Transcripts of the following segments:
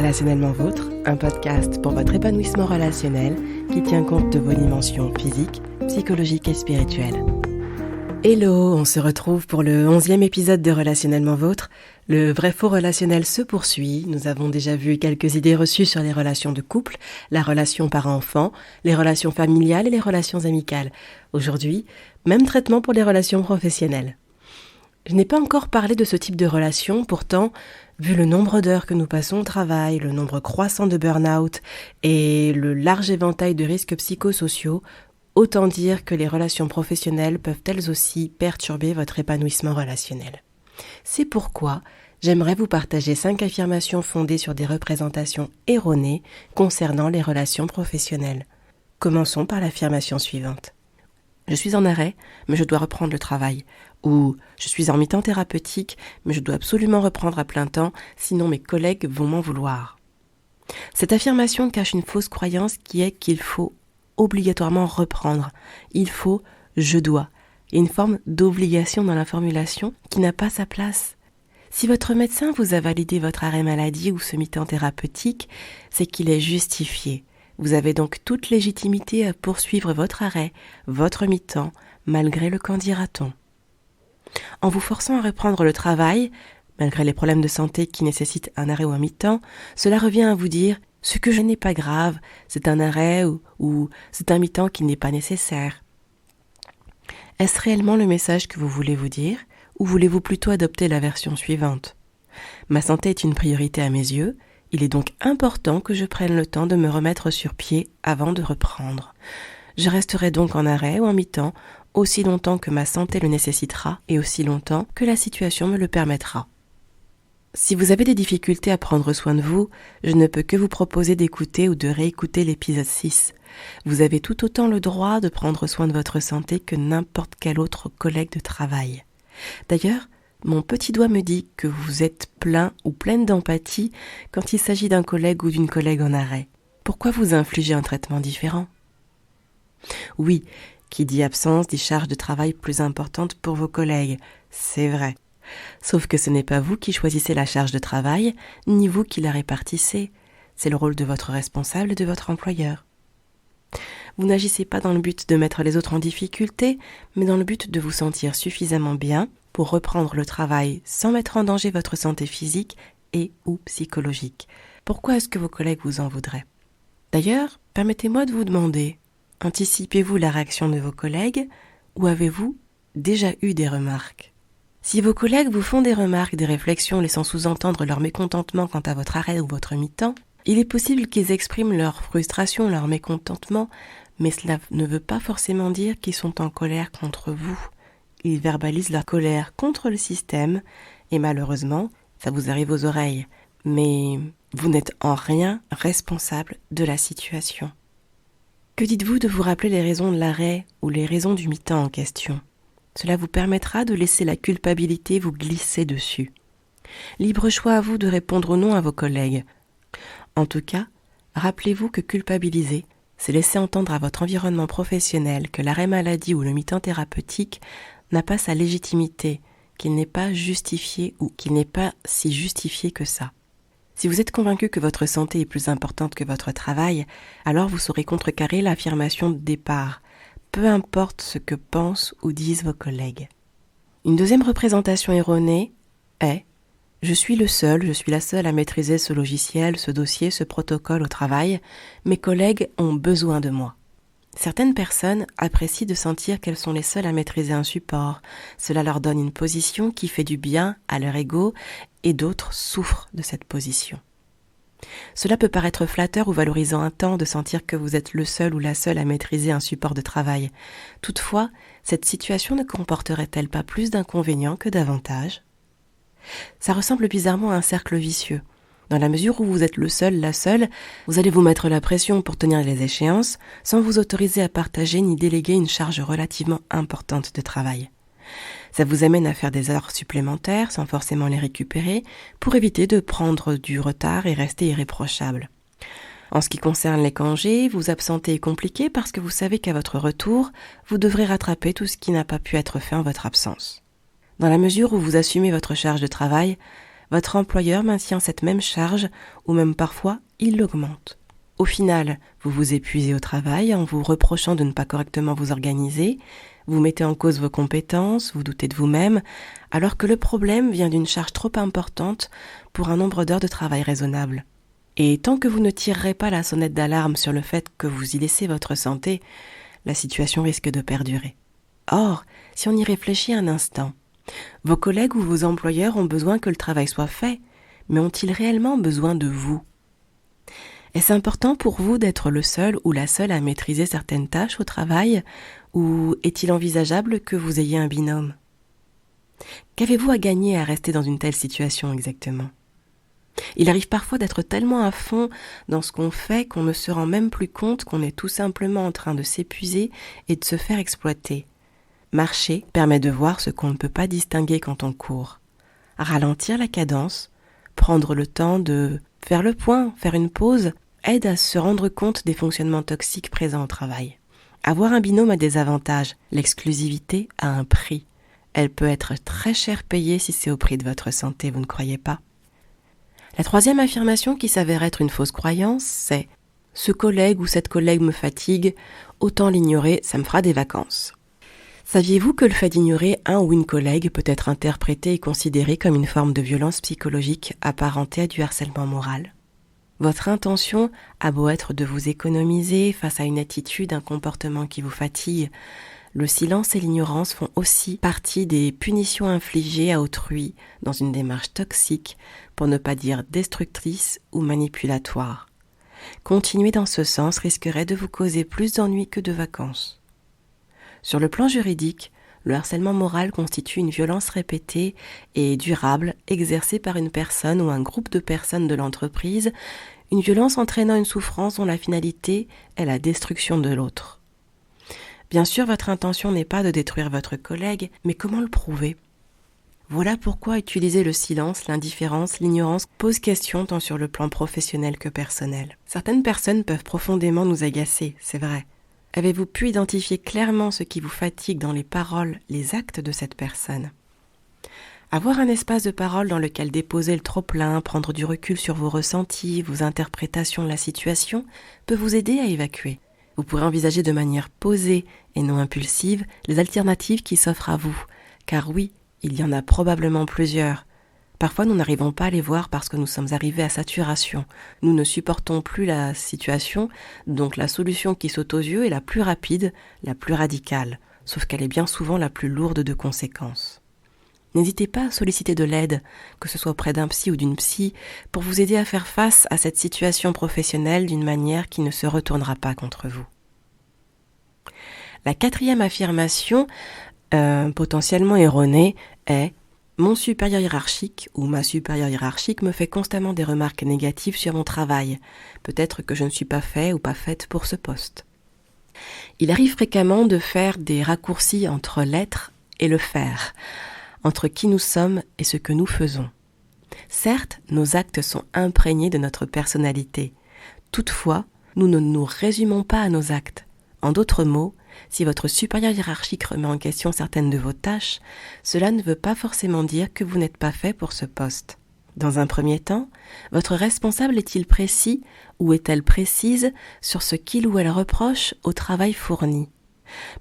Relationnellement Vôtre, un podcast pour votre épanouissement relationnel qui tient compte de vos dimensions physiques, psychologiques et spirituelles. Hello, on se retrouve pour le 11e épisode de Relationnellement Vôtre. Le vrai-faux relationnel se poursuit. Nous avons déjà vu quelques idées reçues sur les relations de couple, la relation parent-enfant, les relations familiales et les relations amicales. Aujourd'hui, même traitement pour les relations professionnelles. Je n'ai pas encore parlé de ce type de relation, pourtant, vu le nombre d'heures que nous passons au travail, le nombre croissant de burn-out et le large éventail de risques psychosociaux, autant dire que les relations professionnelles peuvent elles aussi perturber votre épanouissement relationnel. C'est pourquoi j'aimerais vous partager 5 affirmations fondées sur des représentations erronées concernant les relations professionnelles. Commençons par l'affirmation suivante. Je suis en arrêt, mais je dois reprendre le travail. Ou je suis en mi-temps thérapeutique, mais je dois absolument reprendre à plein temps, sinon mes collègues vont m'en vouloir. Cette affirmation cache une fausse croyance qui est qu'il faut obligatoirement reprendre. Il faut « je dois ». Il y a une forme d'obligation dans la formulation qui n'a pas sa place. Si votre médecin vous a validé votre arrêt maladie ou ce mi-temps thérapeutique, c'est qu'il est justifié. Vous avez donc toute légitimité à poursuivre votre arrêt, votre mi-temps, malgré le qu'en dira-t-on. En vous forçant à reprendre le travail, malgré les problèmes de santé qui nécessitent un arrêt ou un mi-temps, cela revient à vous dire « ce que je n'ai pas grave, c'est un arrêt ou c'est un mi-temps qui n'est pas nécessaire ». Est-ce réellement le message que vous voulez vous dire ou voulez-vous plutôt adopter la version suivante ? Ma santé est une priorité à mes yeux, il est donc important que je prenne le temps de me remettre sur pied avant de reprendre. Je resterai donc en arrêt ou en mi-temps aussi longtemps que ma santé le nécessitera et aussi longtemps que la situation me le permettra. Si vous avez des difficultés à prendre soin de vous, je ne peux que vous proposer d'écouter ou de réécouter l'épisode 6. Vous avez tout autant le droit de prendre soin de votre santé que n'importe quel autre collègue de travail. D'ailleurs, mon petit doigt me dit que vous êtes plein ou pleine d'empathie quand il s'agit d'un collègue ou d'une collègue en arrêt. Pourquoi vous infliger un traitement différent ? Oui, qui dit absence dit charge de travail plus importante pour vos collègues, c'est vrai. Sauf que ce n'est pas vous qui choisissez la charge de travail, ni vous qui la répartissez. C'est le rôle de votre responsable et de votre employeur. Vous n'agissez pas dans le but de mettre les autres en difficulté, mais dans le but de vous sentir suffisamment bien pour reprendre le travail sans mettre en danger votre santé physique et ou psychologique. Pourquoi est-ce que vos collègues vous en voudraient ? D'ailleurs, permettez-moi de vous demander, anticipez-vous la réaction de vos collègues ou avez-vous déjà eu des remarques ? Si vos collègues vous font des remarques, des réflexions laissant sous-entendre leur mécontentement quant à votre arrêt ou votre mi-temps, il est possible qu'ils expriment leur frustration, leur mécontentement, mais cela ne veut pas forcément dire qu'ils sont en colère contre vous. Ils verbalisent leur colère contre le système et malheureusement, ça vous arrive aux oreilles. Mais vous n'êtes en rien responsable de la situation. Que dites-vous de vous rappeler les raisons de l'arrêt ou les raisons du mi-temps en question ? Cela vous permettra de laisser la culpabilité vous glisser dessus. Libre choix à vous de répondre ou non à vos collègues. En tout cas, rappelez-vous que culpabiliser, c'est laisser entendre à votre environnement professionnel que l'arrêt maladie ou le mi-temps thérapeutique n'a pas sa légitimité, qu'il n'est pas justifié ou qu'il n'est pas si justifié que ça. Si vous êtes convaincu que votre santé est plus importante que votre travail, alors vous saurez contrecarrer l'affirmation de départ, peu importe ce que pensent ou disent vos collègues. Une deuxième représentation erronée est « je suis la seule à maîtriser ce logiciel, ce dossier, ce protocole au travail, mes collègues ont besoin de moi ». Certaines personnes apprécient de sentir qu'elles sont les seules à maîtriser un support. Cela leur donne une position qui fait du bien à leur ego et d'autres souffrent de cette position. Cela peut paraître flatteur ou valorisant un temps de sentir que vous êtes le seul ou la seule à maîtriser un support de travail. Toutefois, cette situation ne comporterait-elle pas plus d'inconvénients que d'avantages ? Ça ressemble bizarrement à un cercle vicieux. Dans la mesure où vous êtes le seul, la seule, vous allez vous mettre la pression pour tenir les échéances sans vous autoriser à partager ni déléguer une charge relativement importante de travail. Ça vous amène à faire des heures supplémentaires sans forcément les récupérer pour éviter de prendre du retard et rester irréprochable. En ce qui concerne les congés, vous absenter est compliqué parce que vous savez qu'à votre retour, vous devrez rattraper tout ce qui n'a pas pu être fait en votre absence. Dans la mesure où vous assumez votre charge de travail, votre employeur maintient cette même charge ou même parfois il l'augmente. Au final, vous vous épuisez au travail en vous reprochant de ne pas correctement vous organiser, vous mettez en cause vos compétences, vous doutez de vous-même, alors que le problème vient d'une charge trop importante pour un nombre d'heures de travail raisonnable. Et tant que vous ne tirerez pas la sonnette d'alarme sur le fait que vous y laissez votre santé, la situation risque de perdurer. Or, si on y réfléchit un instant, vos collègues ou vos employeurs ont besoin que le travail soit fait, mais ont-ils réellement besoin de vous ? Est-ce important pour vous d'être le seul ou la seule à maîtriser certaines tâches au travail, ou est-il envisageable que vous ayez un binôme ? Qu'avez-vous à gagner à rester dans une telle situation exactement ? Il arrive parfois d'être tellement à fond dans ce qu'on fait qu'on ne se rend même plus compte qu'on est tout simplement en train de s'épuiser et de se faire exploiter. Marcher permet de voir ce qu'on ne peut pas distinguer quand on court. Ralentir la cadence, prendre le temps de faire le point, faire une pause, aide à se rendre compte des fonctionnements toxiques présents au travail. Avoir un binôme a des avantages. L'exclusivité a un prix. Elle peut être très cher payée si c'est au prix de votre santé, vous ne croyez pas ? La troisième affirmation qui s'avère être une fausse croyance, c'est « ce collègue ou cette collègue me fatigue, autant l'ignorer, ça me fera des vacances ». Saviez-vous que le fait d'ignorer un ou une collègue peut être interprété et considéré comme une forme de violence psychologique apparentée à du harcèlement moral ? Votre intention a beau être de vous économiser face à une attitude, un comportement qui vous fatigue, le silence et l'ignorance font aussi partie des punitions infligées à autrui dans une démarche toxique, pour ne pas dire destructrice ou manipulatoire. Continuer dans ce sens risquerait de vous causer plus d'ennuis que de vacances. Sur le plan juridique, le harcèlement moral constitue une violence répétée et durable exercée par une personne ou un groupe de personnes de l'entreprise, une violence entraînant une souffrance dont la finalité est la destruction de l'autre. Bien sûr, votre intention n'est pas de détruire votre collègue, mais comment le prouver ? Voilà pourquoi utiliser le silence, l'indifférence, l'ignorance pose question tant sur le plan professionnel que personnel. Certaines personnes peuvent profondément nous agacer, c'est vrai. Avez-vous pu identifier clairement ce qui vous fatigue dans les paroles, les actes de cette personne ? Avoir un espace de parole dans lequel déposer le trop-plein, prendre du recul sur vos ressentis, vos interprétations de la situation, peut vous aider à évacuer. Vous pourrez envisager de manière posée et non impulsive les alternatives qui s'offrent à vous. Car oui, il y en a probablement plusieurs. Parfois, nous n'arrivons pas à les voir parce que nous sommes arrivés à saturation. Nous ne supportons plus la situation, donc la solution qui saute aux yeux est la plus rapide, la plus radicale, sauf qu'elle est bien souvent la plus lourde de conséquences. N'hésitez pas à solliciter de l'aide, que ce soit auprès d'un psy ou d'une psy, pour vous aider à faire face à cette situation professionnelle d'une manière qui ne se retournera pas contre vous. La quatrième affirmation, potentiellement erronée, est « Mon supérieur hiérarchique ou ma supérieure hiérarchique me fait constamment des remarques négatives sur mon travail. Peut-être que je ne suis pas fait ou pas faite pour ce poste. » Il arrive fréquemment de faire des raccourcis entre l'être et le faire, entre qui nous sommes et ce que nous faisons. Certes, nos actes sont imprégnés de notre personnalité. Toutefois, nous ne nous résumons pas à nos actes. En d'autres mots, si votre supérieur hiérarchique remet en question certaines de vos tâches, cela ne veut pas forcément dire que vous n'êtes pas fait pour ce poste. Dans un premier temps, votre responsable est-il précis ou est-elle précise sur ce qu'il ou elle reproche au travail fourni ?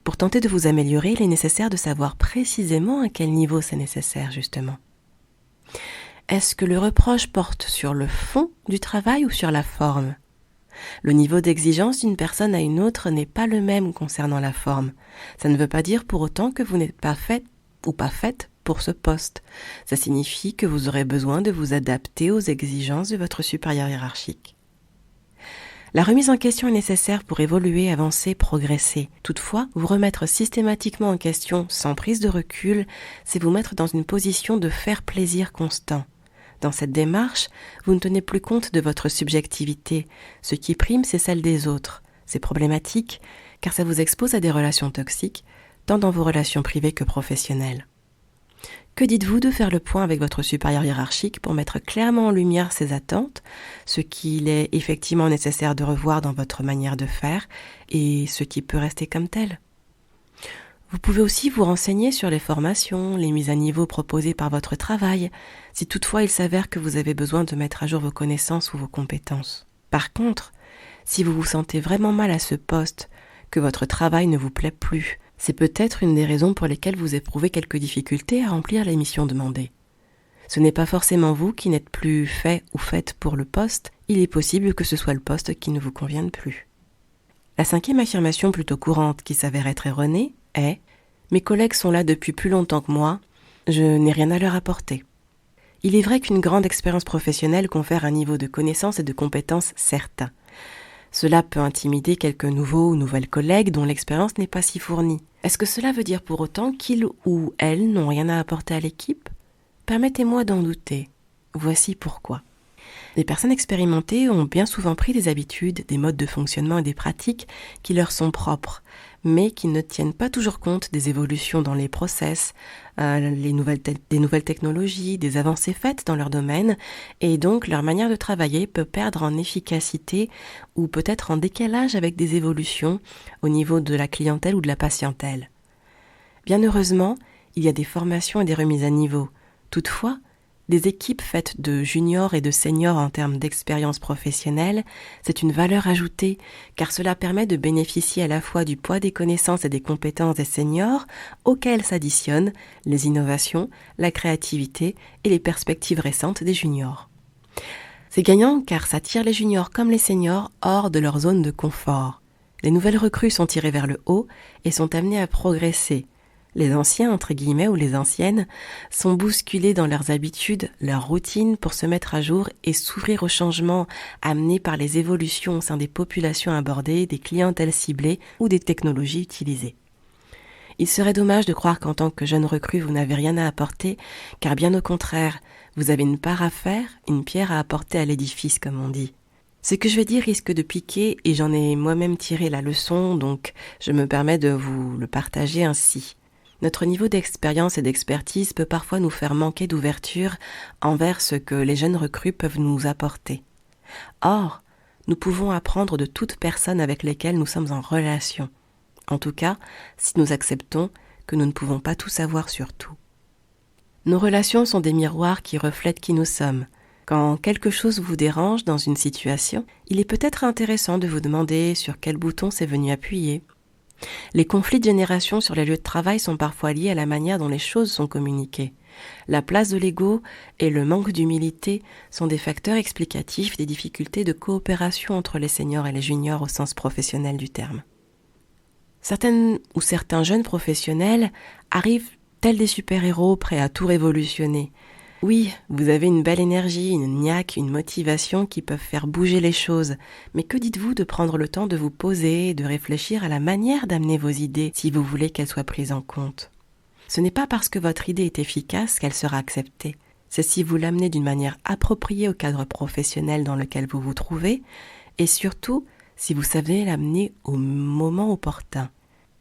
Pour tenter de vous améliorer, il est nécessaire de savoir précisément à quel niveau c'est nécessaire, justement. Est-ce que le reproche porte sur le fond du travail ou sur la forme ? Le niveau d'exigence d'une personne à une autre n'est pas le même concernant la forme. Ça ne veut pas dire pour autant que vous n'êtes pas fait ou pas faite pour ce poste. Ça signifie que vous aurez besoin de vous adapter aux exigences de votre supérieur hiérarchique. La remise en question est nécessaire pour évoluer, avancer, progresser. Toutefois, vous remettre systématiquement en question sans prise de recul, c'est vous mettre dans une position de faire plaisir constant. Dans cette démarche, vous ne tenez plus compte de votre subjectivité. Ce qui prime, c'est celle des autres. C'est problématique, car ça vous expose à des relations toxiques, tant dans vos relations privées que professionnelles. Que dites-vous de faire le point avec votre supérieur hiérarchique pour mettre clairement en lumière ses attentes, ce qu'il est effectivement nécessaire de revoir dans votre manière de faire et ce qui peut rester comme tel ? Vous pouvez aussi vous renseigner sur les formations, les mises à niveau proposées par votre travail, si toutefois il s'avère que vous avez besoin de mettre à jour vos connaissances ou vos compétences. Par contre, si vous vous sentez vraiment mal à ce poste, que votre travail ne vous plaît plus, c'est peut-être une des raisons pour lesquelles vous éprouvez quelques difficultés à remplir les missions demandées. Ce n'est pas forcément vous qui n'êtes plus fait ou faite pour le poste, il est possible que ce soit le poste qui ne vous convienne plus. La 5e affirmation plutôt courante qui s'avère être erronée est « Mes collègues sont là depuis plus longtemps que moi, je n'ai rien à leur apporter ». Il est vrai qu'une grande expérience professionnelle confère un niveau de connaissance et de compétences certain. Cela peut intimider quelques nouveaux ou nouvelles collègues dont l'expérience n'est pas si fournie. Est-ce que cela veut dire pour autant qu'ils ou elles n'ont rien à apporter à l'équipe ? Permettez-moi d'en douter. Voici pourquoi. Les personnes expérimentées ont bien souvent pris des habitudes, des modes de fonctionnement et des pratiques qui leur sont propres, mais qui ne tiennent pas toujours compte des évolutions dans les process, des nouvelles technologies, des avancées faites dans leur domaine, et donc leur manière de travailler peut perdre en efficacité ou peut-être en décalage avec des évolutions au niveau de la clientèle ou de la patientèle. Bien heureusement, il y a des formations et des remises à niveau. Toutefois, des équipes faites de juniors et de seniors en termes d'expérience professionnelle, c'est une valeur ajoutée, car cela permet de bénéficier à la fois du poids des connaissances et des compétences des seniors, auxquelles s'additionnent les innovations, la créativité et les perspectives récentes des juniors. C'est gagnant car ça tire les juniors comme les seniors hors de leur zone de confort. Les nouvelles recrues sont tirées vers le haut et sont amenées à progresser. Les anciens, entre guillemets, ou les anciennes, sont bousculés dans leurs habitudes, leurs routines pour se mettre à jour et s'ouvrir aux changements amenés par les évolutions au sein des populations abordées, des clientèles ciblées ou des technologies utilisées. Il serait dommage de croire qu'en tant que jeune recrue, vous n'avez rien à apporter, car bien au contraire, vous avez une part à faire, une pierre à apporter à l'édifice, comme on dit. Ce que je vais dire risque de piquer et j'en ai moi-même tiré la leçon, donc je me permets de vous le partager ainsi. Notre niveau d'expérience et d'expertise peut parfois nous faire manquer d'ouverture envers ce que les jeunes recrues peuvent nous apporter. Or, nous pouvons apprendre de toute personne avec lesquelles nous sommes en relation. En tout cas, si nous acceptons que nous ne pouvons pas tout savoir sur tout. Nos relations sont des miroirs qui reflètent qui nous sommes. Quand quelque chose vous dérange dans une situation, il est peut-être intéressant de vous demander sur quel bouton c'est venu appuyer. Les conflits de génération sur les lieux de travail sont parfois liés à la manière dont les choses sont communiquées. La place de l'ego et le manque d'humilité sont des facteurs explicatifs des difficultés de coopération entre les seniors et les juniors au sens professionnel du terme. Certaines ou certains jeunes professionnels arrivent tels des super-héros prêts à tout révolutionner. Oui, vous avez une belle énergie, une niaque, une motivation qui peuvent faire bouger les choses. Mais que dites-vous de prendre le temps de vous poser et de réfléchir à la manière d'amener vos idées si vous voulez qu'elles soient prises en compte ? Ce n'est pas parce que votre idée est efficace qu'elle sera acceptée. C'est si vous l'amenez d'une manière appropriée au cadre professionnel dans lequel vous vous trouvez et surtout si vous savez l'amener au moment opportun.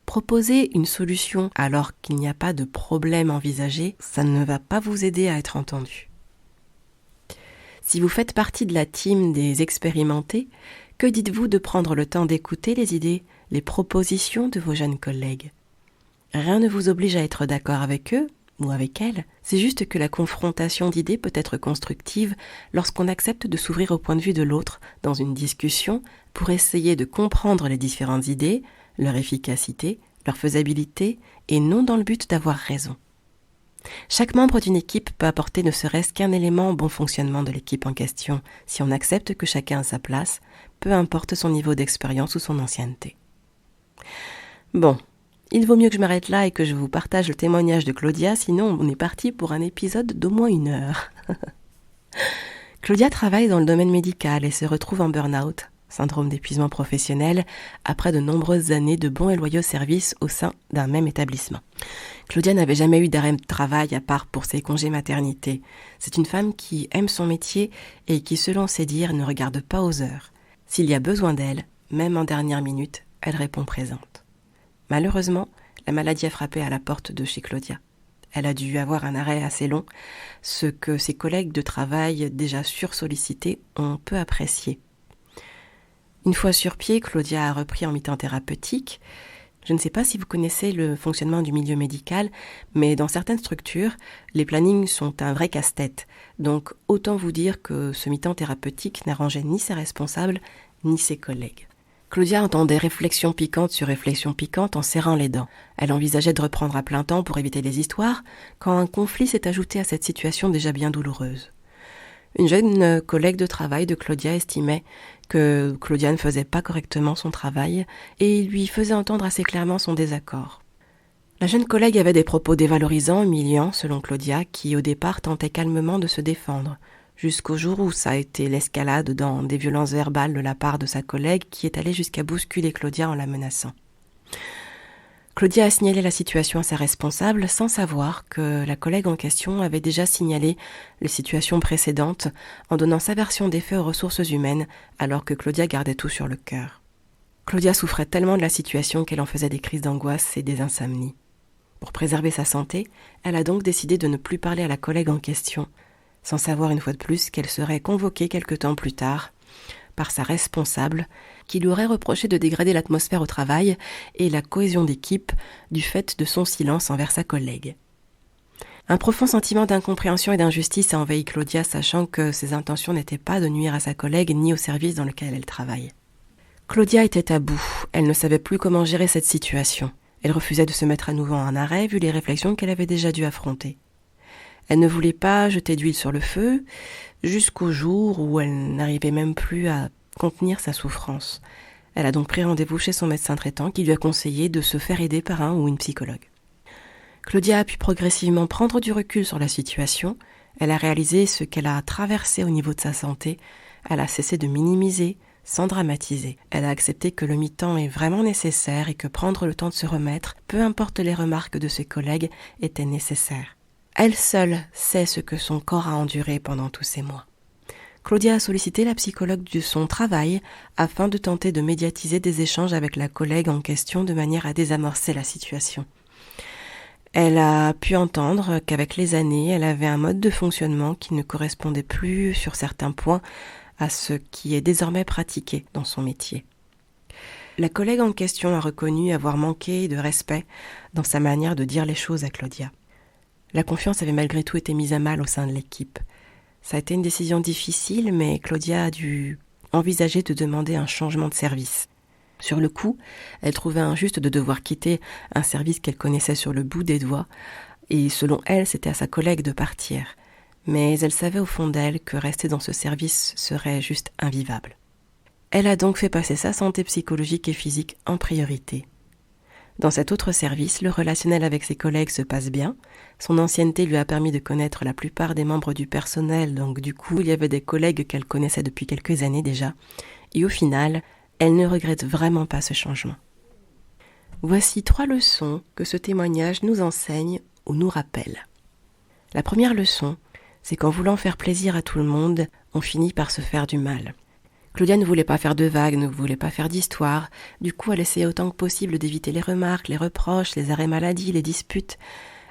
Proposer une solution alors qu'il n'y a pas de problème envisagé, ça ne va pas vous aider à être entendu. Si vous faites partie de la team des expérimentés, que dites-vous de prendre le temps d'écouter les idées, les propositions de vos jeunes collègues ? Rien ne vous oblige à être d'accord avec eux ou avec elles, c'est juste que la confrontation d'idées peut être constructive lorsqu'on accepte de s'ouvrir au point de vue de l'autre dans une discussion pour essayer de comprendre les différentes idées, leur efficacité, leur faisabilité, et non dans le but d'avoir raison. Chaque membre d'une équipe peut apporter ne serait-ce qu'un élément au bon fonctionnement de l'équipe en question, si on accepte que chacun a sa place, peu importe son niveau d'expérience ou son ancienneté. Bon, il vaut mieux que je m'arrête là et que je vous partage le témoignage de Claudia, sinon on est parti pour un épisode d'au moins 1 heure. Claudia travaille dans le domaine médical et se retrouve en burn-out, syndrome d'épuisement professionnel, après de nombreuses années de bons et loyaux services au sein d'un même établissement. Claudia n'avait jamais eu d'arrêt de travail à part pour ses congés maternité. C'est une femme qui aime son métier et qui, selon ses dires, ne regarde pas aux heures. S'il y a besoin d'elle, même en dernière minute, elle répond présente. Malheureusement, la maladie a frappé à la porte de chez Claudia. Elle a dû avoir un arrêt assez long, ce que ses collègues de travail déjà sursollicités ont peu apprécié. Une fois sur pied, Claudia a repris en mi-temps thérapeutique. Je ne sais pas si vous connaissez le fonctionnement du milieu médical, mais dans certaines structures, les plannings sont un vrai casse-tête. Donc autant vous dire que ce mi-temps thérapeutique n'arrangeait ni ses responsables, ni ses collègues. Claudia entendait réflexions piquantes sur réflexions piquantes en serrant les dents. Elle envisageait de reprendre à plein temps pour éviter les histoires, quand un conflit s'est ajouté à cette situation déjà bien douloureuse. Une jeune collègue de travail de Claudia estimait que Claudia ne faisait pas correctement son travail et lui faisait entendre assez clairement son désaccord. La jeune collègue avait des propos dévalorisants, humiliants, selon Claudia, qui au départ tentait calmement de se défendre, jusqu'au jour où ça a été l'escalade dans des violences verbales de la part de sa collègue qui est allée jusqu'à bousculer Claudia en la menaçant. Claudia a signalé la situation à sa responsable sans savoir que la collègue en question avait déjà signalé les situations précédentes en donnant sa version des faits aux ressources humaines alors que Claudia gardait tout sur le cœur. Claudia souffrait tellement de la situation qu'elle en faisait des crises d'angoisse et des insomnies. Pour préserver sa santé, elle a donc décidé de ne plus parler à la collègue en question, sans savoir une fois de plus qu'elle serait convoquée quelque temps plus tard par sa responsable, qui lui aurait reproché de dégrader l'atmosphère au travail et la cohésion d'équipe du fait de son silence envers sa collègue. Un profond sentiment d'incompréhension et d'injustice a envahi Claudia, sachant que ses intentions n'étaient pas de nuire à sa collègue ni au service dans lequel elle travaille. Claudia était à bout, elle ne savait plus comment gérer cette situation. Elle refusait de se mettre à nouveau en arrêt vu les réflexions qu'elle avait déjà dû affronter. Elle ne voulait pas jeter d'huile sur le feu, jusqu'au jour où elle n'arrivait même plus à contenir sa souffrance. Elle a donc pris rendez-vous chez son médecin traitant qui lui a conseillé de se faire aider par un ou une psychologue. Claudia a pu progressivement prendre du recul sur la situation. Elle a réalisé ce qu'elle a traversé au niveau de sa santé. Elle a cessé de minimiser, sans dramatiser. Elle a accepté que le mi-temps est vraiment nécessaire et que prendre le temps de se remettre, peu importe les remarques de ses collègues, était nécessaire. Elle seule sait ce que son corps a enduré pendant tous ces mois. Claudia a sollicité la psychologue de son travail afin de tenter de médiatiser des échanges avec la collègue en question de manière à désamorcer la situation. Elle a pu entendre qu'avec les années, elle avait un mode de fonctionnement qui ne correspondait plus sur certains points à ce qui est désormais pratiqué dans son métier. La collègue en question a reconnu avoir manqué de respect dans sa manière de dire les choses à Claudia. La confiance avait malgré tout été mise à mal au sein de l'équipe. Ça a été une décision difficile, mais Claudia a dû envisager de demander un changement de service. Sur le coup, elle trouvait injuste de devoir quitter un service qu'elle connaissait sur le bout des doigts, et selon elle, c'était à sa collègue de partir. Mais elle savait au fond d'elle que rester dans ce service serait juste invivable. Elle a donc fait passer sa santé psychologique et physique en priorité. Dans cet autre service, le relationnel avec ses collègues se passe bien. Son ancienneté lui a permis de connaître la plupart des membres du personnel, donc du coup, il y avait des collègues qu'elle connaissait depuis quelques années déjà. Et au final, elle ne regrette vraiment pas ce changement. Voici 3 leçons que ce témoignage nous enseigne ou nous rappelle. La première leçon, c'est qu'en voulant faire plaisir à tout le monde, on finit par se faire du mal. Claudia ne voulait pas faire de vagues, ne voulait pas faire d'histoire. Du coup, elle essayait autant que possible d'éviter les remarques, les reproches, les arrêts maladie, les disputes.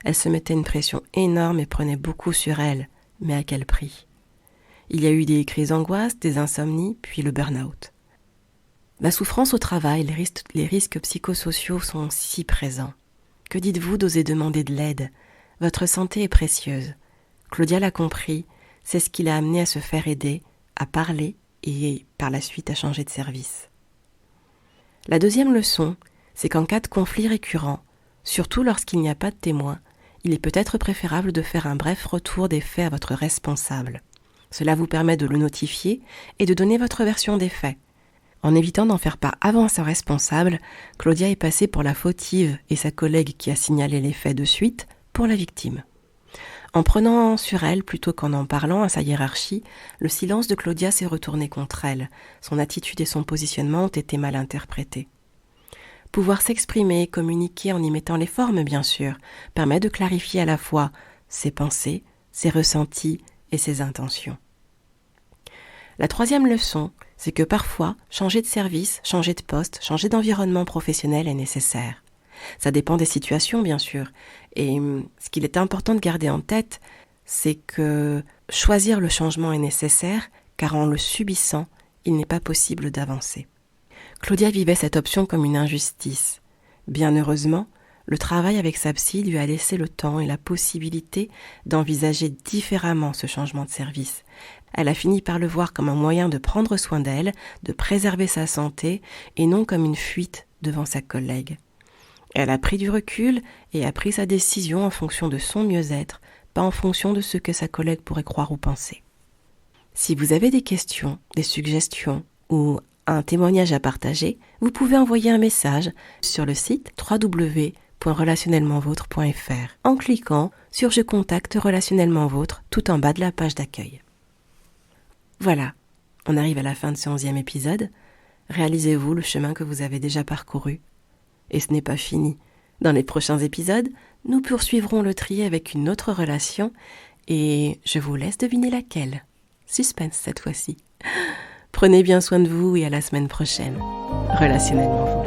Elle se mettait une pression énorme et prenait beaucoup sur elle. Mais à quel prix ? Il y a eu des crises d'angoisse, des insomnies, puis le burn-out. La souffrance au travail, les risques psychosociaux sont si présents. Que dites-vous d'oser demander de l'aide ? Votre santé est précieuse. Claudia l'a compris, c'est ce qui l'a amenée à se faire aider, à parler et par la suite à changer de service. La deuxième leçon, c'est qu'en cas de conflit récurrent, surtout lorsqu'il n'y a pas de témoin, il est peut-être préférable de faire un bref retour des faits à votre responsable. Cela vous permet de le notifier et de donner votre version des faits. En évitant d'en faire part avant sa responsable, Claudia est passée pour la fautive et sa collègue qui a signalé les faits de suite pour la victime. En prenant sur elle plutôt qu'en en parlant à sa hiérarchie, le silence de Claudia s'est retourné contre elle. Son attitude et son positionnement ont été mal interprétés. Pouvoir s'exprimer et communiquer en y mettant les formes, bien sûr, permet de clarifier à la fois ses pensées, ses ressentis et ses intentions. La troisième leçon, c'est que parfois, changer de service, changer de poste, changer d'environnement professionnel est nécessaire. Ça dépend des situations, bien sûr. Et ce qu'il est important de garder en tête, c'est que choisir le changement est nécessaire, car en le subissant, il n'est pas possible d'avancer. Claudia vivait cette option comme une injustice. Bien heureusement, le travail avec sa psy lui a laissé le temps et la possibilité d'envisager différemment ce changement de service. Elle a fini par le voir comme un moyen de prendre soin d'elle, de préserver sa santé, et non comme une fuite devant sa collègue. Elle a pris du recul et a pris sa décision en fonction de son mieux-être, pas en fonction de ce que sa collègue pourrait croire ou penser. Si vous avez des questions, des suggestions ou un témoignage à partager, vous pouvez envoyer un message sur le site www.relationnellementvôtre.fr en cliquant sur « Je contacte Relationnellement Vôtre » tout en bas de la page d'accueil. Voilà, on arrive à la fin de ce 11e épisode. Réalisez-vous le chemin que vous avez déjà parcouru. Et ce n'est pas fini. Dans les prochains épisodes, nous poursuivrons le tri avec une autre relation et je vous laisse deviner laquelle. Suspense cette fois-ci. Prenez bien soin de vous et à la semaine prochaine. Relationnellement.